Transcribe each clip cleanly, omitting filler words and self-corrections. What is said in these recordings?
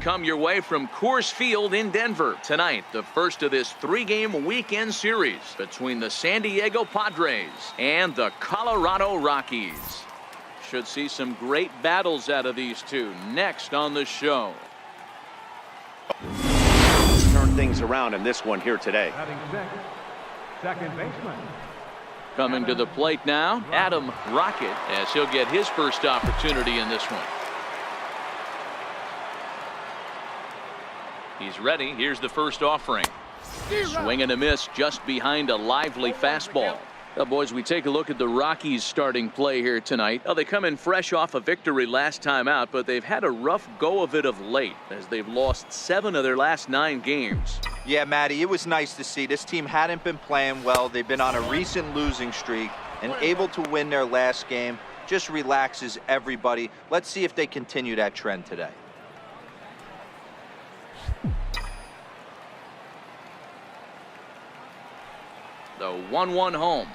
come your way from Coors Field in Denver. Tonight, the first of this 3-game weekend series between the San Diego Padres and the Colorado Rockies. Should see some great battles out of these two next on the show. Turn things around in this one here today. Second baseman. Coming to the plate now, Adam Rocket, as he'll get his first opportunity in this one. He's ready. Here's the first offering. Swing and a miss just behind a lively fastball. Well, boys, we take a look at the Rockies starting play here tonight. Well, they come in fresh off a victory last time out, but they've had a rough go of it of late as they've lost 7 of their last 9 games. Yeah, Matty, it was nice to see. This team hadn't been playing well. They've been on a recent losing streak and able to win their last game. Just relaxes everybody. Let's see if they continue that trend today. The 1-1 home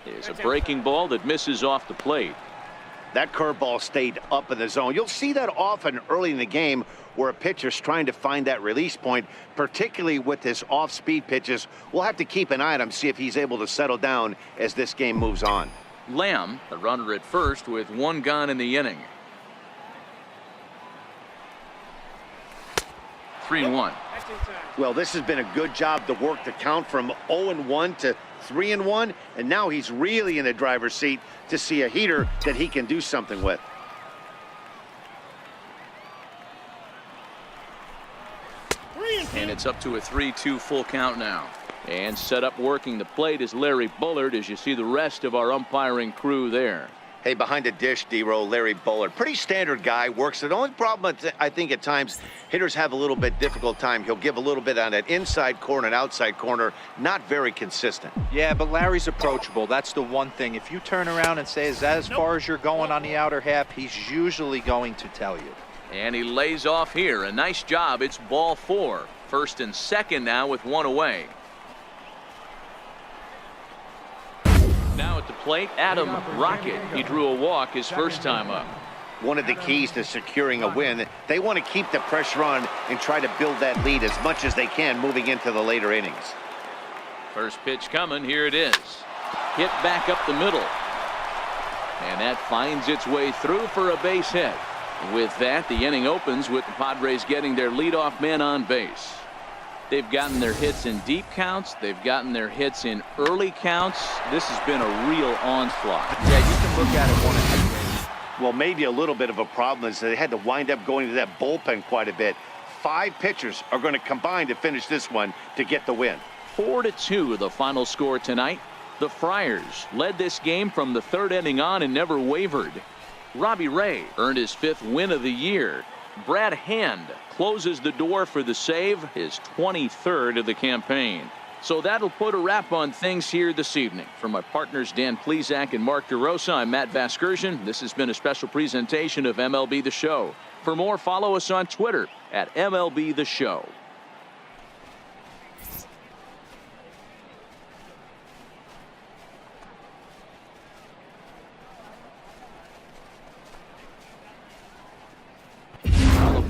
is a breaking ball that misses off the plate. That curveball stayed up in the zone. You'll see that often early in the game where a pitcher's trying to find that release point, particularly with his off-speed pitches. We'll have to keep an eye on him, see if he's able to settle down as this game moves on. Lamb, the runner at first with 1 gone in the inning. 3-1. Well, this has been a good job to work the count from 0-1 to 3-1, and now he's really in the driver's seat to see a heater that he can do something with. And it's up to a 3-2 full count now. And set up working the plate is Larry Bullard, as you see the rest of our umpiring crew there. Hey, behind the dish, D-Row, Larry Bullard. Pretty standard guy, works it. The only problem, I think, at times, hitters have a little bit difficult time. He'll give a little bit on that inside corner and outside corner. Not very consistent. Yeah, but Larry's approachable. That's the one thing. If you turn around and say, is that as far as you're going on the outer half, he's usually going to tell you. And he lays off here. A nice job. It's ball 4. First and second now with 1 away. Now at the plate, Adam Rocket. He drew a walk his first time up. One of the keys to securing a win, they want to keep the pressure on and try to build that lead as much as they can moving into the later innings. First pitch coming. Here it is. Hit back up the middle. And that finds its way through for a base hit. With that, the inning opens with the Padres getting their leadoff man on base. They've gotten their hits in deep counts. They've gotten their hits in early counts. This has been a real onslaught. Yeah, you can look at it one of 2 ways. Well, maybe a little bit of a problem is they had to wind up going to that bullpen quite a bit. 5 pitchers are going to combine to finish this one to get the win. 4-2 the final score tonight. The Friars led this game from the 3rd inning on and never wavered. Robbie Ray earned his 5th win of the year. Brad Hand closes the door for the save, his 23rd of the campaign. So that'll put a wrap on things here this evening. For my partners Dan Plesac and Mark DeRosa, I'm Matt Vasgersian. This has been a special presentation of MLB The Show. For more, follow us on Twitter at MLB The Show.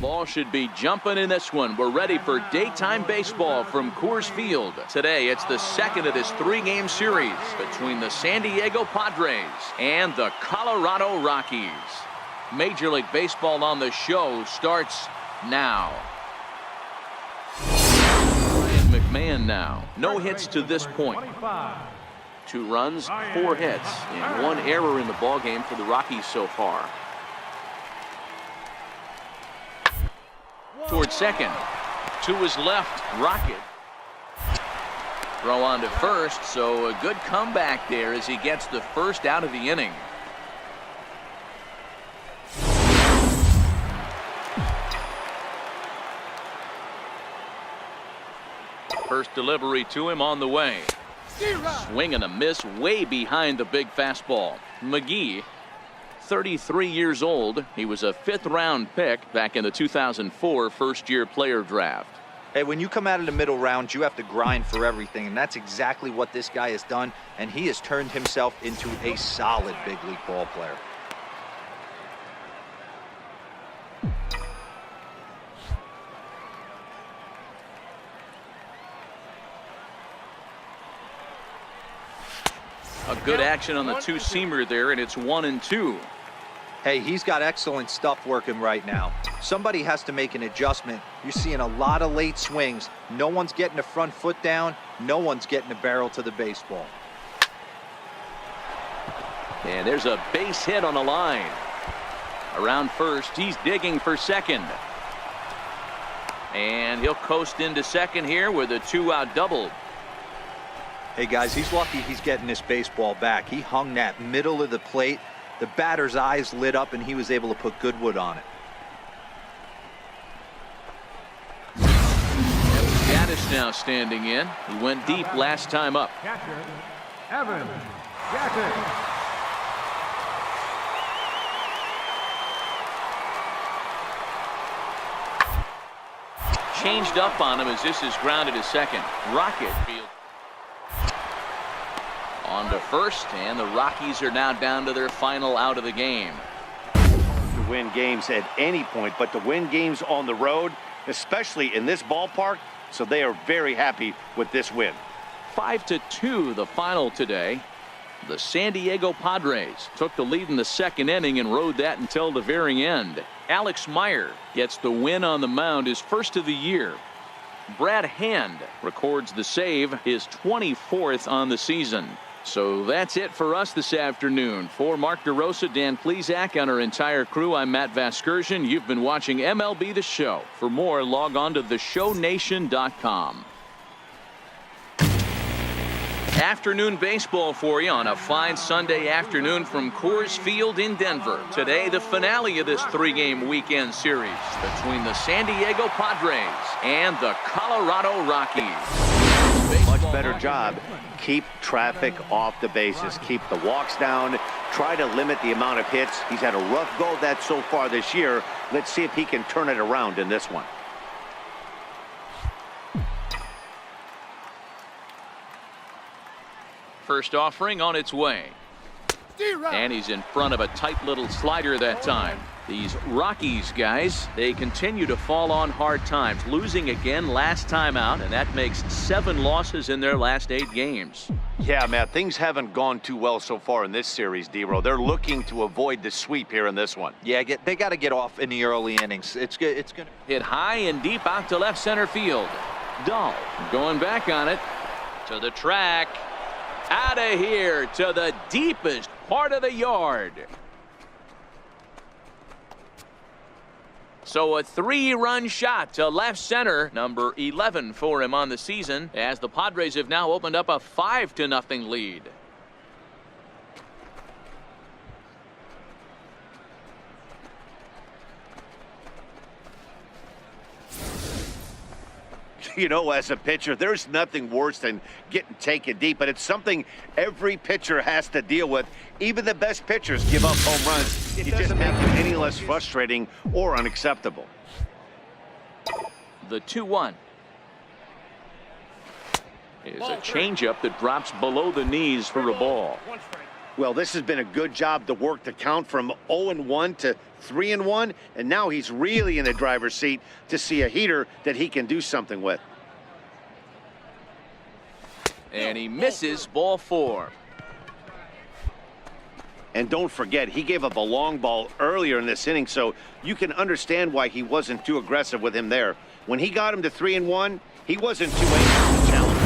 Ball should be jumping in this one. We're ready for daytime baseball from Coors Field. Today, it's the second of this 3-game series between the San Diego Padres and the Colorado Rockies. Major League Baseball on the show starts now. Ryan McMahon now. No hits to this point. 2 runs, 4 hits, and 1 error in the ballgame for the Rockies so far. Towards second. To his left, Rocket. Throw on to first, so a good comeback there as he gets the first out of the inning. First delivery to him on the way. Swing and a miss way behind the big fastball. McGee, 33 years old. He was a 5th-round pick back in the 2004 first-year player draft. Hey, when you come out of the middle round, you have to grind for everything, and that's exactly what this guy has done, and he has turned himself into a solid big league ball player. A good action on the two-seamer there, and it's 1-2. Hey, he's got excellent stuff working right now. Somebody has to make an adjustment. You're seeing a lot of late swings. No one's getting the front foot down. No one's getting the barrel to the baseball. And there's a base hit on the line. Around first, he's digging for second. And he'll coast into second here with a 2-out double. Hey, guys, he's lucky he's getting this baseball back. He hung that middle of the plate. The batter's eyes lit up, and he was able to put good wood on it. Gaddis now standing in. He went deep last time up. Catcher, Evan Gaddis. Changed up on him as this is grounded to second. Rocket field on to first, and the Rockies are now down to their final out of the game. To win games at any point, but to win games on the road, especially in this ballpark, so they are very happy with this win. 5-2 the final today. The San Diego Padres took the lead in the second inning and rode that until the very end. Alex Meyer gets the win on the mound, his first of the year. Brad Hand records the save, his 24th on the season. So that's it for us this afternoon. For Mark DeRosa, Dan Plesac, and our entire crew, I'm Matt Vasgersian. You've been watching MLB The Show. For more, log on to theshownation.com. Afternoon baseball for you on a fine Sunday afternoon from Coors Field in Denver. Today, the finale of this three-game weekend series between the San Diego Padres and the Colorado Rockies. Much better job. Keep traffic off the bases. Keep the walks down. Try to limit the amount of hits. He's had a rough go of that so far this year. Let's see if he can turn it around in this one. First offering on its way. And he's in front of a tight little slider that time. These Rockies guys, they continue to fall on hard times, losing again last time out, and that makes 7 losses in their last 8 games. Yeah, Matt, things haven't gone too well so far in this series, D-Row. They're looking to avoid the sweep here in this one. Yeah, they got to get off in the early innings. It's good. It's going to hit high and deep out to left center field. Dahl going back on it to the track. Out of here to the deepest part of the yard. So a 3-run shot to left center, number 11 for him on the season, as the Padres have now opened up a 5-0 lead. You know, as a pitcher, there's nothing worse than getting taken deep, but it's something every pitcher has to deal with. Even the best pitchers give up home runs. It just makes it any less frustrating or unacceptable. The 2-1 is a changeup that drops below the knees for a ball. Well, this has been a good job to work the count from 0-1 to 3-1, and now he's really in the driver's seat to see a heater that he can do something with. And he misses, ball 4. And don't forget, he gave up a long ball earlier in this inning, so you can understand why he wasn't too aggressive with him there. When he got him to 3-1, he wasn't too anxious to challenge.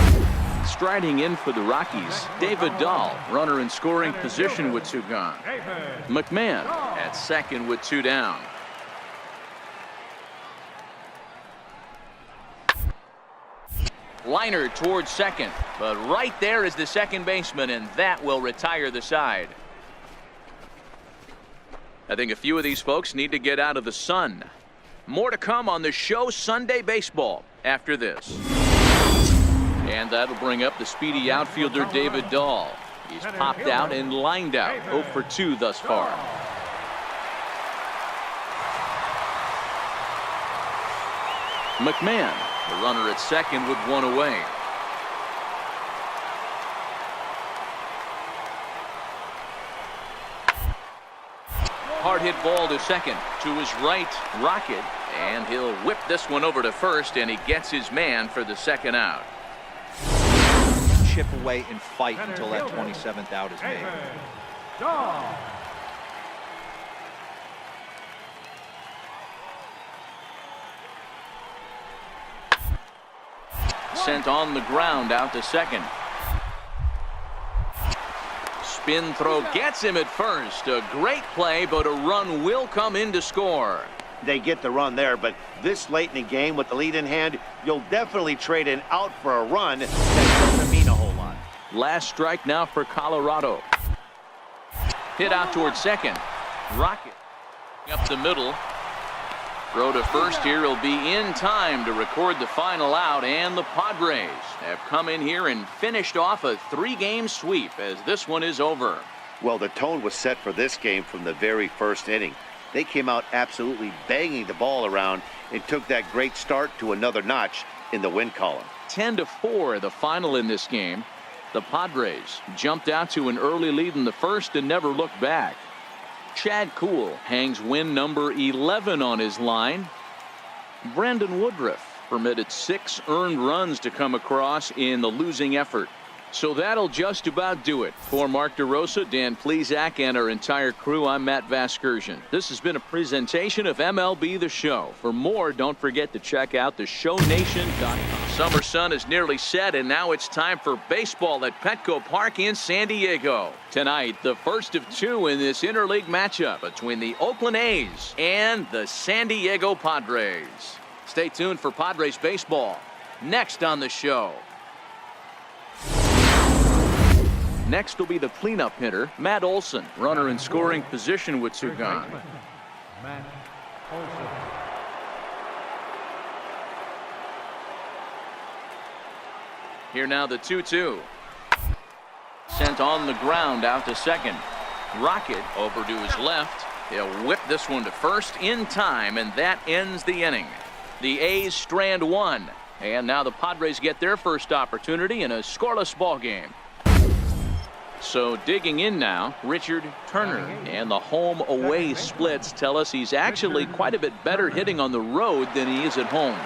Striding in for the Rockies, David Dahl, runner in scoring position with 2 gone. McMahon at second with 2 down. Liner towards second, but right there is the second baseman, and that will retire the side. I think a few of these folks need to get out of the sun. More to come on the show Sunday Baseball after this. And that'll bring up the speedy outfielder David Dahl. He's popped out and lined out, 0 for 2 thus far. McMahon, the runner at second with 1 away. Hard hit ball to second. To his right, Rocket, and he'll whip this one over to first, and he gets his man for the second out. chip away and fight until that 27th out is made. Sent on the ground out to second. Spin throw gets him at first. A great play, but a run will come in to score. They get the run there, but this late in the game with the lead in hand, you'll definitely trade an out for a run. That doesn't mean a whole lot. Last strike now for Colorado. Hit out towards second. Rocket up the middle. Throw to first here will be in time to record the final out, and the Padres have come in here and finished off a 3-game sweep as this one is over. Well, the tone was set for this game from the very first inning. They came out absolutely banging the ball around and took that great start to another notch in the win column. 10-4 the final in this game. The Padres jumped out to an early lead in the first and never looked back. Chad Kuhl hangs win number 11 on his line. Brandon Woodruff permitted 6 earned runs to come across in the losing effort. So that'll just about do it. For Mark DeRosa, Dan Plesac, and our entire crew, I'm Matt Vasgersian. This has been a presentation of MLB The Show. For more, don't forget to check out theshownation.com. Summer sun is nearly set, and now it's time for baseball at Petco Park in San Diego. Tonight, the first of 2 in this interleague matchup between the Oakland A's and the San Diego Padres. Stay tuned for Padres baseball next on the show. Next will be the cleanup hitter, Matt Olson, runner in scoring position with 2 gone. Matt Olson. Here now the 2-2. Sent on the ground out to second. Rocket over to his left. He'll whip this one to first in time, and that ends the inning. The A's strand 1, and now the Padres get their first opportunity in a scoreless ball game. So digging in now, Richard Turner, and the home-away splits tell us he's actually quite a bit better hitting on the road than he is at home.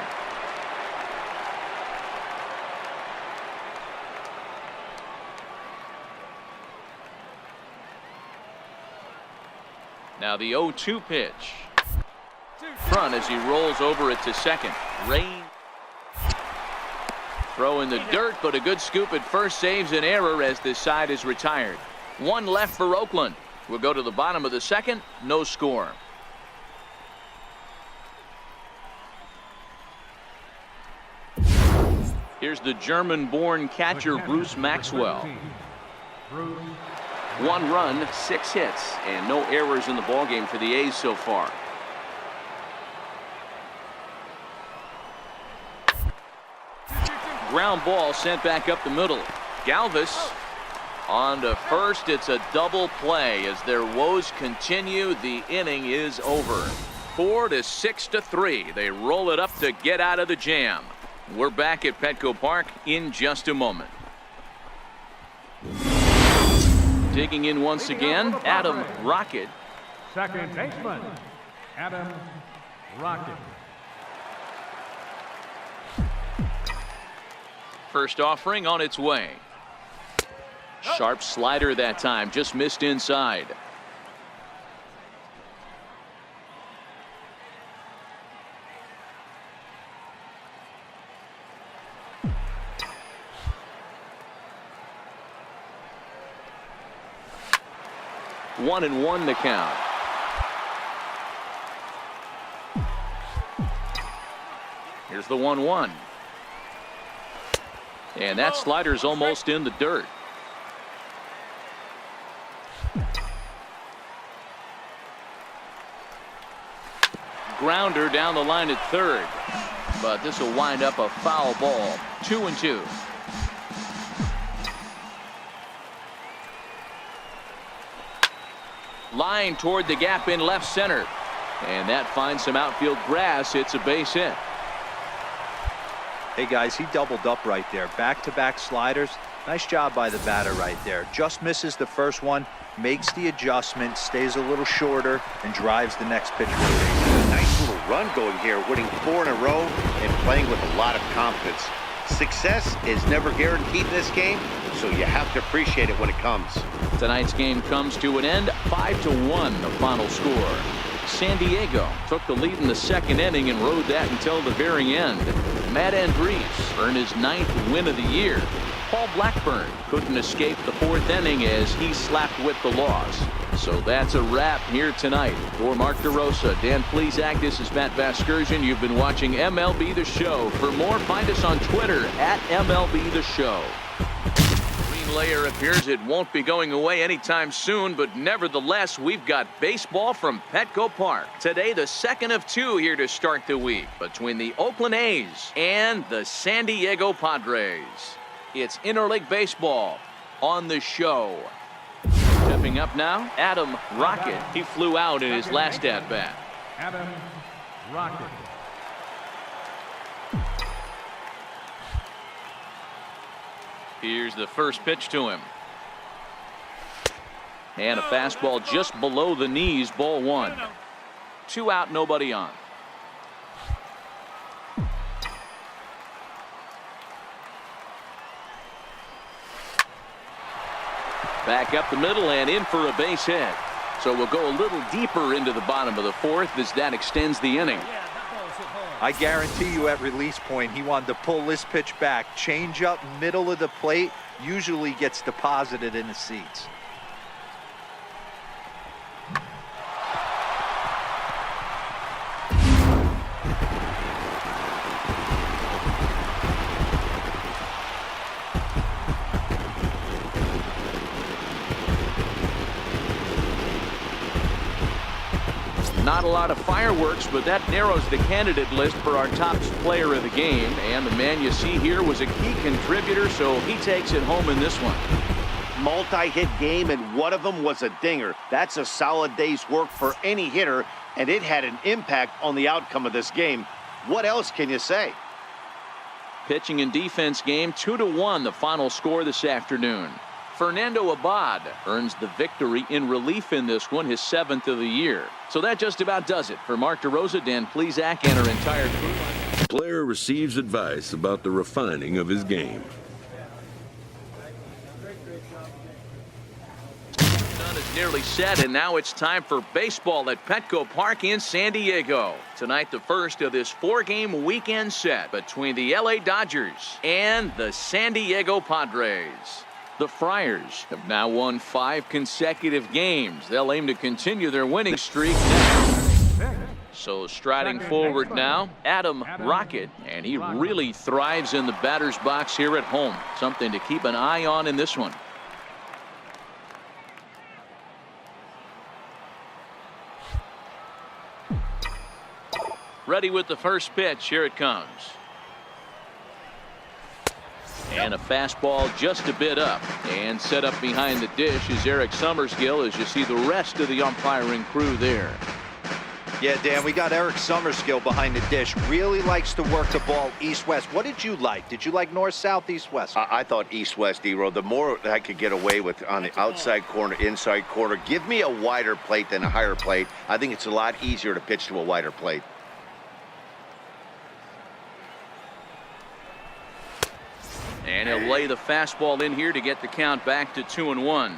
Now the 0-2 pitch. Front as he rolls over it to second. Rain. Throw in the dirt, but a good scoop at first saves an error as this side is retired. 1 left for Oakland. We'll go to the bottom of the second. No score. Here's the German-born catcher Bruce Maxwell. 1 run, 6 hits, and no errors in the ballgame for the A's so far. Ground ball sent back up the middle. Galvis on to first. It's a double play as their woes continue. The inning is over. 4-6-3. They roll it up to get out of the jam. We're back at Petco Park in just a moment. Digging in once again, Adam Rocket. Second baseman, Adam Rocket. First offering on its way. Sharp slider that time, just missed inside. One and one the count. Here's the 1-1. And that slider's almost in the dirt. Grounder down the line at third. But this will wind up a foul ball. 2-2. Line toward the gap in left center. And that finds some outfield grass. It's a base hit. Hey guys, he doubled up right there. Back-to-back sliders. Nice job by the batter right there. Just misses the first one, makes the adjustment, stays a little shorter, and drives the next pitch. Nice little run going here, winning 4 in a row and playing with a lot of confidence. Success is never guaranteed in this game, so you have to appreciate it when it comes. Tonight's game comes to an end, 5-1 the final score. San Diego took the lead in the second inning and rode that until the very end. Matt Andriese earned his 9th win of the year. Paul Blackburn couldn't escape the 4th inning as he slapped with the loss. So that's a wrap here tonight. For Mark DeRosa, Dan Plesac, this is Matt Vasgersian. You've been watching MLB The Show. For more, find us on Twitter at MLB The Show. Green layer appears it won't be going away anytime soon, but nevertheless, we've got baseball from Petco Park. Today, the second of 2 here to start the week between the Oakland A's and the San Diego Padres. It's interleague baseball on the show. Stepping up now, Adam Rocket. He flew out in his last at-bat. Adam Rocket. Here's the first pitch to him. And a fastball just below the knees, ball 1. 2 out, nobody on. Back up the middle and in for a base hit. So we'll go a little deeper into the bottom of the 4th as that extends the inning. I guarantee you at release point, he wanted to pull this pitch back. Change up middle of the plate usually gets deposited in the seats. Not a lot of fireworks, but that narrows the candidate list for our top player of the game. And the man you see here was a key contributor, so he takes it home in this one. Multi-hit game, and one of them was a dinger. That's a solid day's work for any hitter, and it had an impact on the outcome of this game. What else can you say? Pitching and defense game, 2-1 the final score this afternoon. Fernando Abad earns the victory in relief in this one, his 7th of the year. So that just about does it. For Mark DeRosa, Dan Plesac, and our entire crew. Player receives advice about the refining of his game. Done is nearly set, and now it's time for baseball at Petco Park in San Diego. Tonight, the first of this 4-game weekend set between the LA Dodgers and the San Diego Padres. The Friars have now won 5 consecutive games. They'll aim to continue their winning streak next. So striding forward now, Adam Rocket, and he really thrives in the batter's box here at home. Something to keep an eye on in this one. Ready with the first pitch. Here it comes. And a fastball just a bit up, and set up behind the dish is Eric Summersgill, as you see the rest of the umpiring crew there. Yeah, Dan, we got Eric Summersgill behind the dish. Really likes to work the ball east-west. What did you like? Did you like north-south, east-west? I thought east-west, D-Row. The more I could get away with on the outside corner, inside corner, give me a wider plate than a higher plate. I think it's a lot easier to pitch to a wider plate. And he'll lay the fastball in here to get the count back to 2-1.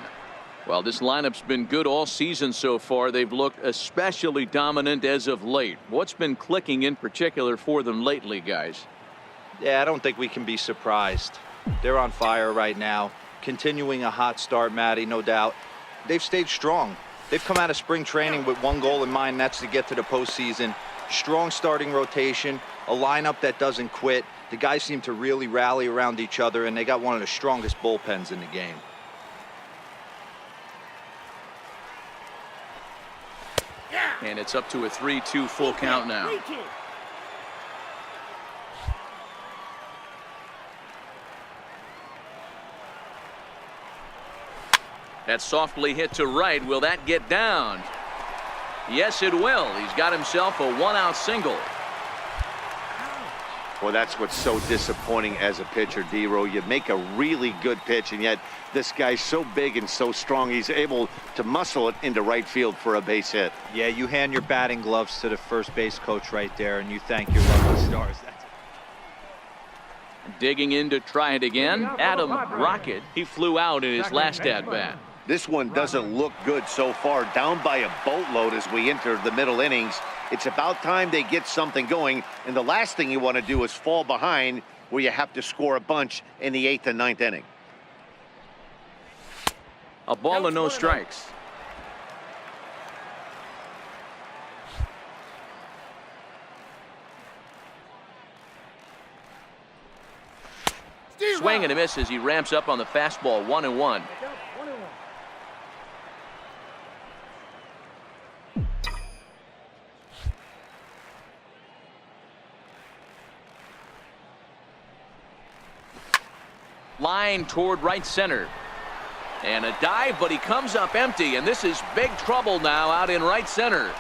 Well, this lineup's been good all season so far. They've looked especially dominant as of late. What's been clicking in particular for them lately, guys? Yeah, I don't think we can be surprised. They're on fire right now. Continuing a hot start, Matty, no doubt. They've stayed strong. They've come out of spring training with one goal in mind, and that's to get to the postseason. Strong starting rotation, a lineup that doesn't quit. The guys seem to really rally around each other, and they got one of the strongest bullpens in the game. And it's up to a 3-2 full count now. That's softly hit to right. Will that get down? Yes, it will. He's got himself a 1-out single. Well, that's what's so disappointing as a pitcher, D-Row. You make a really good pitch, and yet this guy's so big and so strong, he's able to muscle it into right field for a base hit. Yeah, you hand your batting gloves to the first base coach right there, and you thank your lucky stars. Digging in to try it again, Adam Rocket. He flew out in his last at-bat. This one doesn't look good so far. Down by a boatload as we enter the middle innings. It's about time they get something going, and the last thing you want to do is fall behind where you have to score a bunch in the 8th and 9th inning. A ball and no strikes. Swing and a miss as he ramps up on the fastball. 1-1. Line toward right center. And a dive, but he comes up empty, and this is big trouble now out in right center.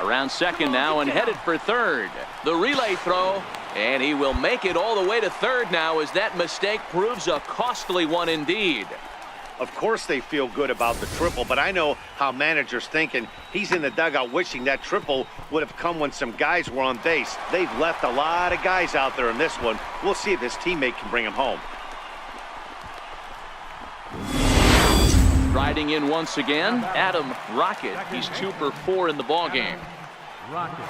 Around second now and headed for third. The relay throw, and he will make it all the way to third now as that mistake proves a costly one indeed. Of course they feel good about the triple, but I know how managers thinking. He's in the dugout wishing that triple would have come when some guys were on base. They've left a lot of guys out there in this one. We'll see if his teammate can bring him home. Riding in once again, Adam Rocket. He's 2 for 4 in the ballgame. Rocket.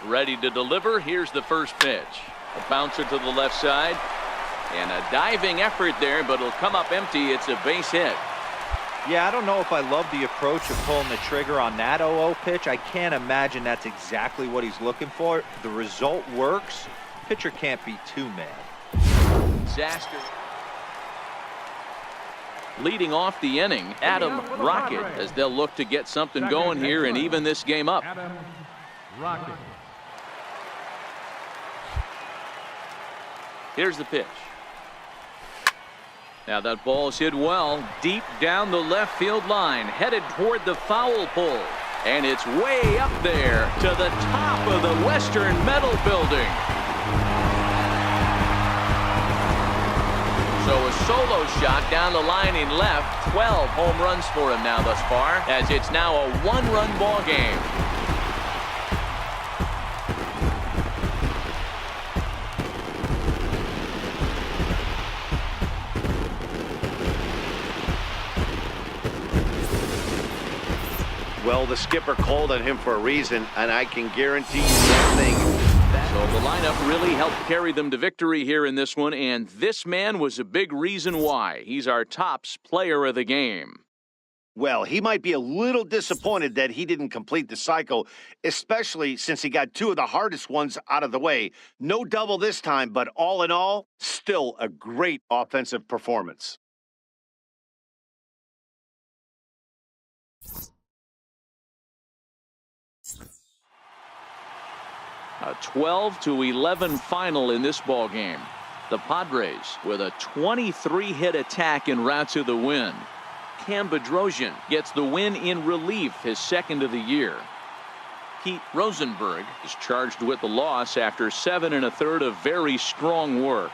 Ready to deliver. Here's the first pitch. A bouncer to the left side. And a diving effort there, but it'll come up empty. It's a base hit. Yeah, I don't know if I love the approach of pulling the trigger on that 0-0 pitch. I can't imagine that's exactly what he's looking for. The result works. Pitcher can't be too mad. Disaster. Leading off the inning, Adam Rocket, as they'll look to get something going here and even this game up. Adam Rocket. Here's the pitch. Now that ball's hit well, deep down the left field line, headed toward the foul pole. And it's way up there to the top of the Western Metal Building. So a solo shot down the line in left. 12 home runs for him now thus far, as it's now a 1-run ball game. Well, the skipper called on him for a reason, and I can guarantee you one thing. So the lineup really helped carry them to victory here in this one, and this man was a big reason why. He's our tops player of the game. Well, he might be a little disappointed that he didn't complete the cycle, especially since he got 2 of the hardest ones out of the way. No double this time, but all in all, still a great offensive performance. A 12-11 final in this ball game. The Padres with a 23-hit attack en route to the win. Cam Bedrosian gets the win in relief, his second of the year. Pete Rosenberg is charged with the loss after 7 1/3 of very strong work.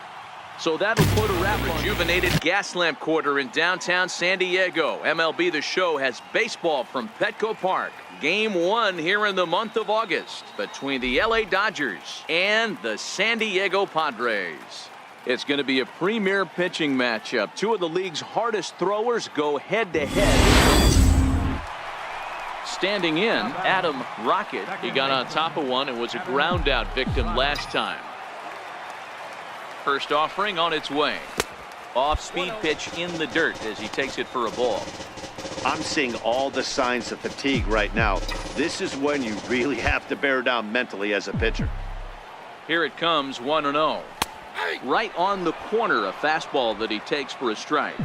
So that'll put a wrap on rejuvenated Gaslamp Quarter in downtown San Diego. MLB The Show has baseball from Petco Park. Game 1 here in the month of August between the LA Dodgers and the San Diego Padres. It's going to be a premier pitching matchup. 2 of the league's hardest throwers go head-to-head. Standing in, Adam Rocket. He got on top of one and was a ground-out victim last time. First offering on its way. Off-speed pitch in the dirt as he takes it for a ball. I'm seeing all the signs of fatigue right now. This is when you really have to bear down mentally as a pitcher. Here it comes, 1-0. Right on the corner, a fastball that he takes for a strike.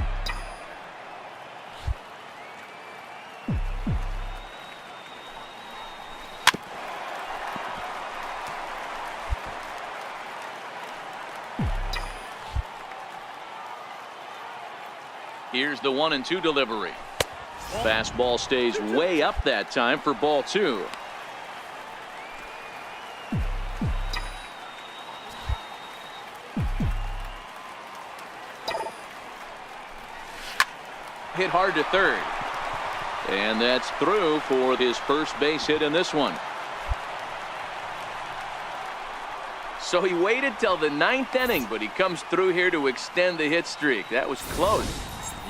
Here's the 1-2 delivery. Fastball stays way up that time for ball 2. hit hard to third. And that's through for his first base hit in this one. So he waited till the 9th inning, but he comes through here to extend the hit streak. That was close.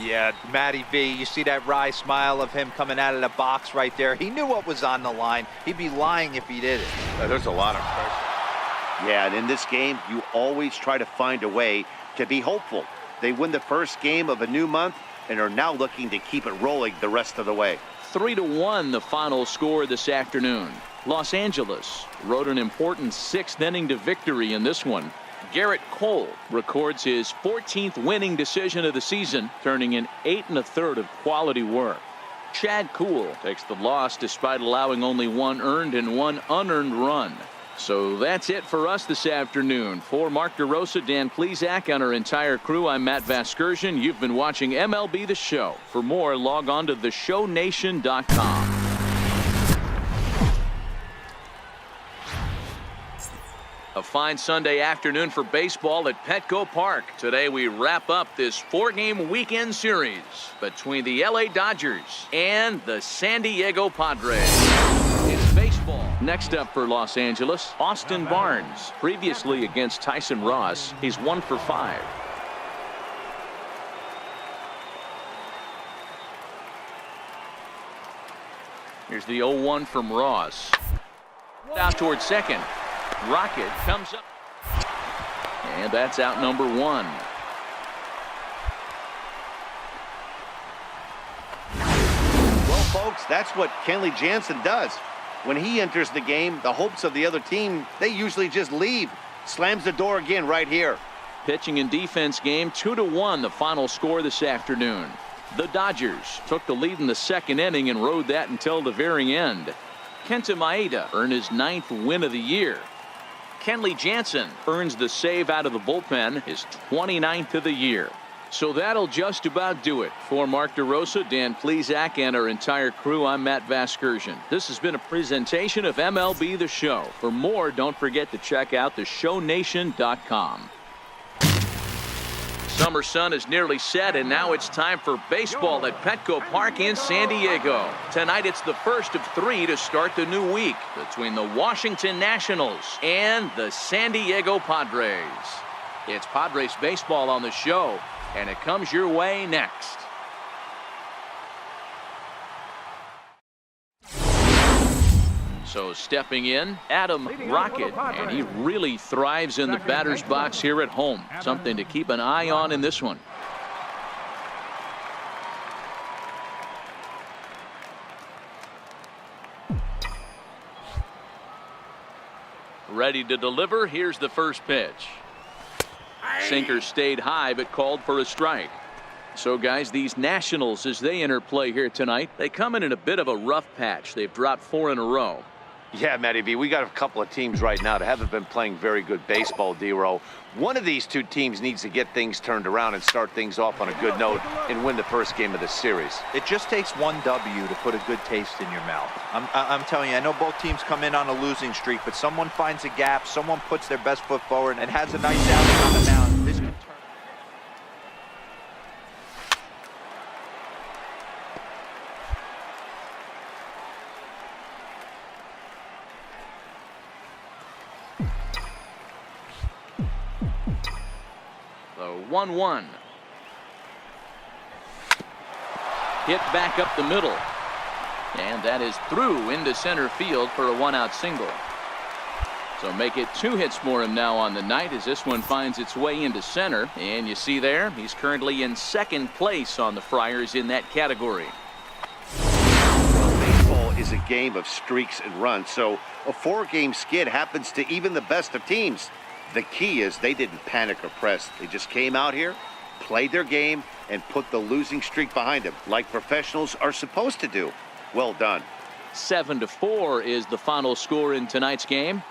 Yeah, Matty V, you see that wry smile of him coming out of the box right there. He knew what was on the line. He'd be lying if he didn't. There's a lot of pressure. Yeah, and in this game, you always try to find a way to be hopeful. They win the first game of a new month and are now looking to keep it rolling the rest of the way. 3-1 the final score this afternoon. Los Angeles rode an important 6th inning to victory in this one. Garrett Cole records his 14th winning decision of the season, turning in 8 1/3 of quality work. Chad Kuhl takes the loss despite allowing only 1 earned and 1 unearned run. So that's it for us this afternoon. For Mark DeRosa, Dan Plesac, and our entire crew, I'm Matt Vasgersian. You've been watching MLB The Show. For more, log on to theshownation.com. A fine Sunday afternoon for baseball at Petco Park. Today we wrap up this 4-game weekend series between the LA Dodgers and the San Diego Padres. It's baseball. Next up for Los Angeles, Austin Barnes. Previously against Tyson Ross, he's 1 for 5. Here's the 0-1 from Ross. Out towards second. Rocket comes up. And that's out number 1. Well, folks, that's what Kenley Jansen does. When he enters the game, the hopes of the other team, they usually just leave. Slams the door again right here. Pitching and defense game, 2-1 the final score this afternoon. The Dodgers took the lead in the 2nd inning and rode that until the very end. Kenta Maeda earned his 9th win of the year. Kenley Jansen earns the save out of the bullpen, his 29th of the year. So that'll just about do it. For Mark DeRosa, Dan Plesac, and our entire crew, I'm Matt Vasgersian. This has been a presentation of MLB The Show. For more, don't forget to check out theshownation.com. Summer sun is nearly set, and now it's time for baseball at Petco Park in San Diego. Tonight it's the first of 3 to start the new week between the Washington Nationals and the San Diego Padres. It's Padres baseball on the show, and it comes your way next. So stepping in, Adam Rocket, and he really thrives in the batter's box here at home. Something to keep an eye on in this one. Ready to deliver. Here's the first pitch. Sinker stayed high but called for a strike. So guys, these Nationals, as they enter play here tonight, they come in a bit of a rough patch. They've dropped 4 in a row. Yeah, Matty V, we got a couple of teams right now that haven't been playing very good baseball, D-Row. One of these 2 teams needs to get things turned around and start things off on a good note and win the first game of the series. It just takes 1 W to put a good taste in your mouth. I'm telling you, I know both teams come in on a losing streak, but someone finds a gap, someone puts their best foot forward and has a nice outing on the mound. This can turn. The 1-1. Hit back up the middle. And that is through into center field for a 1-out single. So make it 2 hits for him now on the night as this one finds its way into center. And you see there, he's currently in 2nd place on the Friars in that category. Baseball is a game of streaks and runs, so a 4-game skid happens to even the best of teams. The key is they didn't panic or press. They just came out here, played their game, and put the losing streak behind them, like professionals are supposed to do. Well done. 7-4 is the final score in tonight's game.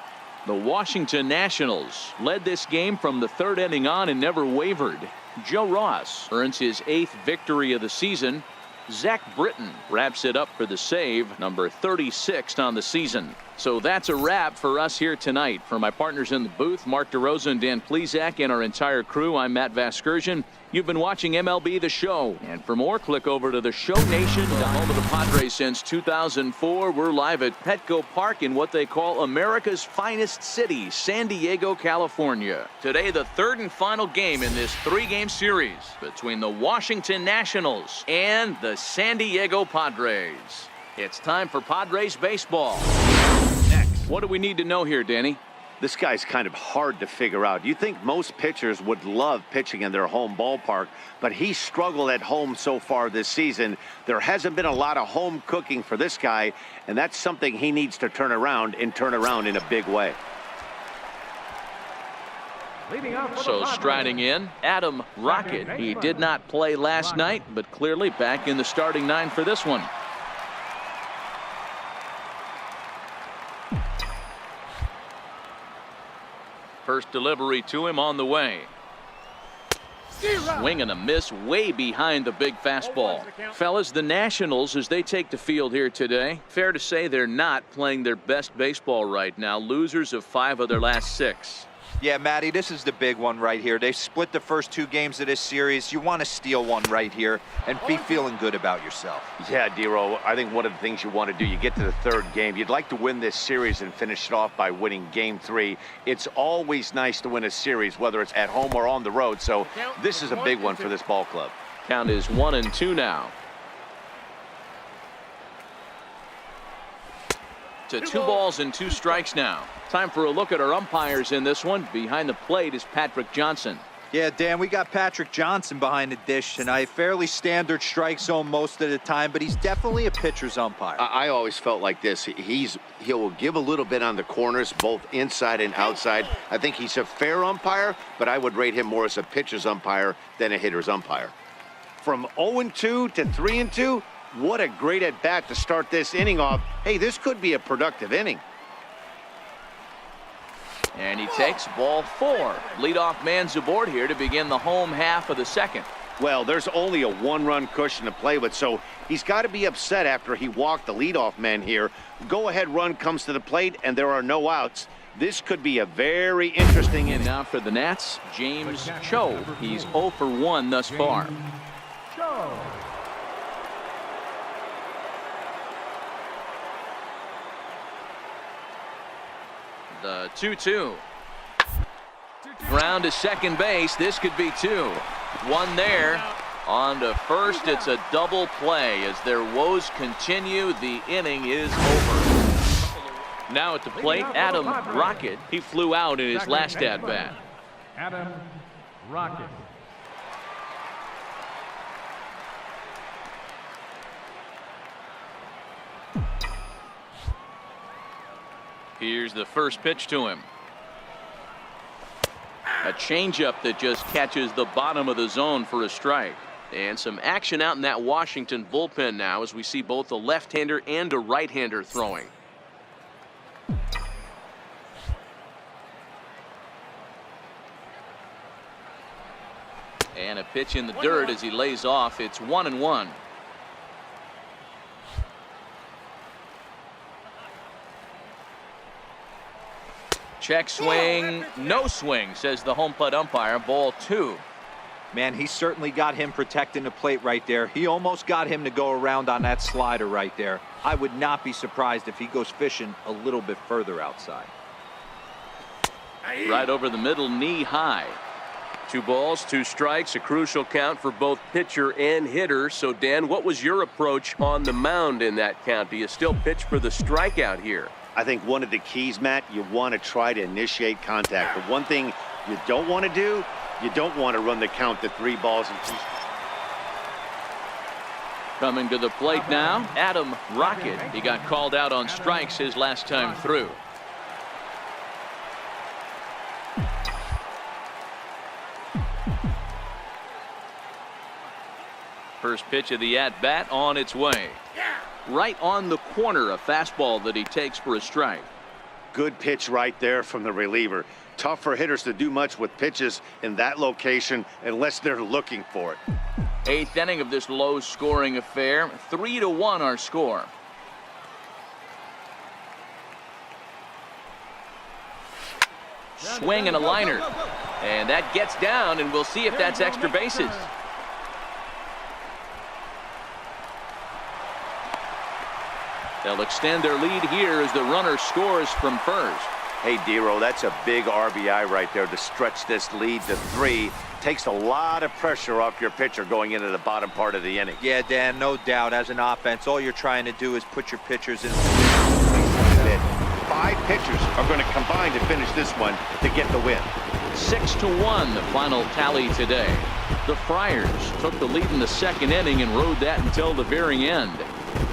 The Washington Nationals led this game from the 3rd inning on and never wavered. Joe Ross earns his 8th victory of the season. Zach Britton wraps it up for the save, number 36 on the season. So that's a wrap for us here tonight. For my partners in the booth, Mark DeRosa and Dan Plesac, and our entire crew, I'm Matt Vasgersian. You've been watching MLB The Show. And for more, click over to the Show Nation, the home of the Padres since 2004. We're live at Petco Park in what they call America's finest city, San Diego, California. Today, the third and final game in this three-game series between the Washington Nationals and the San Diego Padres. It's time for Padres baseball. Next, what do we need to know here, Danny? This guy's kind of hard to figure out. You think most pitchers would love pitching in their home ballpark, but he struggled at home so far this season. There hasn't been a lot of home cooking for this guy, and that's something he needs to turn around in a big way. So striding in, Adam Rocket. He did not play last night, but clearly back in the starting nine for this one. First delivery to him on the way. Swing and a miss way behind the big fastball. Fellas, the Nationals, as they take the field here today, fair to say they're not playing their best baseball right now. Losers of 5 of their last 6. Yeah, Matty, this is the big one right here. They've split the first 2 games of this series. You want to steal one right here and be feeling good about yourself. Yeah, Dero, I think one of the things you want to do, you get to the 3rd game, you'd like to win this series and finish it off by winning game 3. It's always nice to win a series, whether it's at home or on the road, so this is a big one for this ball club. Count is 1-2 now. To 2 balls and 2 strikes now. Time for a look at our umpires in this one. Behind the plate is Patrick Johnson. Yeah, Dan, we got Patrick Johnson behind the dish tonight. Fairly standard strike zone most of the time, but he's definitely a pitcher's umpire. I always felt like this. He'll give a little bit on the corners, both inside and outside. I think he's a fair umpire, but I would rate him more as a pitcher's umpire than a hitter's umpire. From 0-2 to 3-2, what a great at-bat to start this inning off. Hey, this could be a productive inning. And he takes ball 4. Leadoff man's aboard here to begin the home half of the second. Well, there's only a 1-run cushion to play with, so he's got to be upset after he walked the leadoff man here. Go-ahead run comes to the plate, and there are no outs. This could be a very interesting inning. Now for the Nats, James Cho. He's 0 for 1 thus far. The 2-2. Ground to second base. This could be 2. 1 there. On to first. It's a double play as their woes continue. The inning is over. Now at the plate, Adam Rocket. He flew out in his last at-bat. Adam Rocket. Here's the first pitch to him. A changeup that just catches the bottom of the zone for a strike. And some action out in that Washington bullpen now as we see both a left-hander and a right-hander throwing. And a pitch in the dirt as he lays off. It's 1-1. Check swing, no swing, says the home plate umpire. Ball 2. Man, he certainly got him protecting the plate right there. He almost got him to go around on that slider right there. I would not be surprised if he goes fishing a little bit further outside. Right over the middle, knee high. 2 balls, 2 strikes, a crucial count for both pitcher and hitter. So, Dan, what was your approach on the mound in that count? Do you still pitch for the strikeout here? I think one of the keys, Matt, you want to try to initiate contact. The one thing you don't want to do, you don't want to run the count to 3 balls and 2 strikes. Coming to the plate now, Adam Rocket. He got called out on strikes his last time through. First pitch of the at-bat on its way. Right on the corner, a fastball that he takes for a strike. Good pitch right there from the reliever. Tough for hitters to do much with pitches in that location unless they're looking for it. 8th inning of this low-scoring affair. 3-1 our score. Swing and a liner. And that gets down, and we'll see if that's extra bases. They'll extend their lead here as the runner scores from first. Hey, Dero, that's a big RBI right there to stretch this lead to 3. Takes a lot of pressure off your pitcher going into the bottom part of the inning. Yeah, Dan, no doubt. As an offense, all you're trying to do is put your pitchers in. 5 pitchers are going to combine to finish this one to get the win. 6-1, the final tally today. The Friars took the lead in the second inning and rode that until the very end.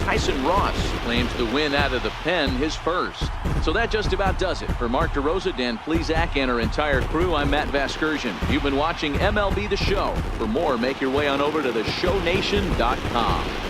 Tyson Ross claims the win out of the pen, his first. So that just about does it. For Mark DeRosa, Dan Plesac, and our entire crew, I'm Matt Vasgersian. You've been watching MLB The Show. For more, make your way on over to theshownation.com.